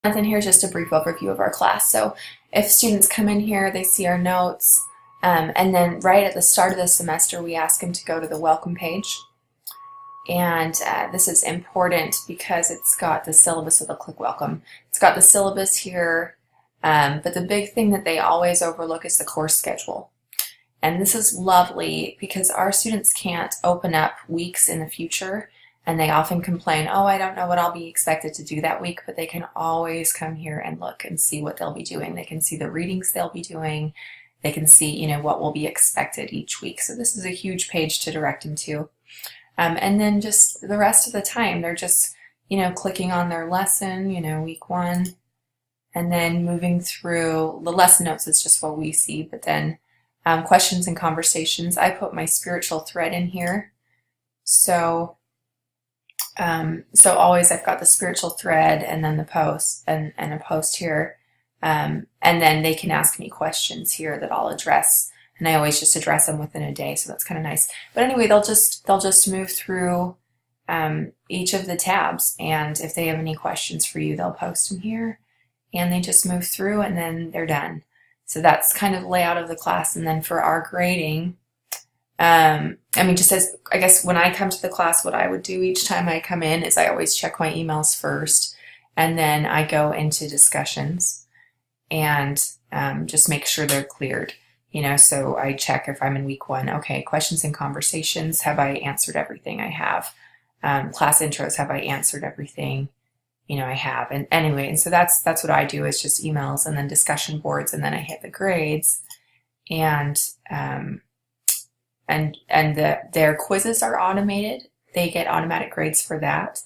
And here's just a brief overview of our class. So if students come in here, they see our notes, and then right at the start of the semester, we ask them to go to the welcome page. And this is important because it's got the syllabus of the Click Welcome. It's got the syllabus here, but the big thing that they always overlook is the course schedule. And this is lovely because our students can't open up weeks in the future, and they often complain, oh, I don't know what I'll be expected to do that week, but they can always come here and look and see what they'll be doing. They can see the readings they'll be doing. They can see, what will be expected each week. So this is a huge page to direct them to. And then just the rest of the time, they're just, clicking on their lesson, week 1, and then moving through the lesson notes is just what we see, but then questions and conversations. I put my spiritual thread in here. So always I've got the spiritual thread and then the post and a post here. And then they can ask me questions here that I'll address. And I always just address them within a day, so that's kind of nice. But anyway, they'll just move through each of the tabs, and if they have any questions for you, they'll post them here, and they just move through, and then they're done. So that's kind of the layout of the class. And then for our grading, just as, I guess when I come to the class, what I would do each time I come in is I always check my emails first, and then I go into discussions and just make sure they're cleared. So I check if I'm in week 1, okay, questions and conversations, have I answered everything I have? Class intros, have I answered everything? I have. And anyway, and so that's what I do, is just emails and then discussion boards, and then I hit the grades, and their quizzes are automated. They get automatic grades for that,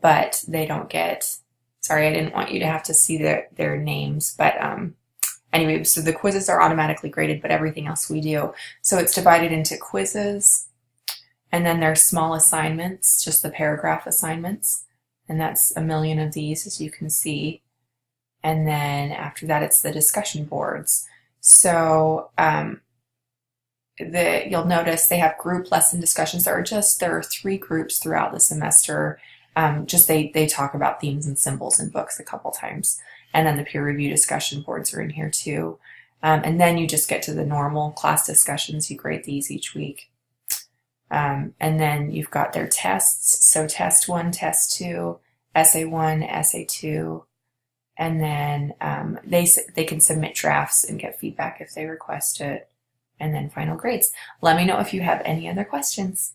but they don't get, sorry, I didn't want you to have to see their names, but anyway, so the quizzes are automatically graded, but everything else we do. So it's divided into quizzes, and then there's small assignments, just the paragraph assignments, and that's 1 million of these, as you can see. And then after that, it's the discussion boards. So you'll notice they have group lesson discussions. There are 3 groups throughout the semester. They talk about themes and symbols in books a couple times. And then the peer review discussion boards are in here too. And then you just get to the normal class discussions. You grade these each week. And then you've got their tests. So test 1, test 2, essay 1, essay 2. And then they can submit drafts and get feedback if they request it. And then final grades. Let me know if you have any other questions.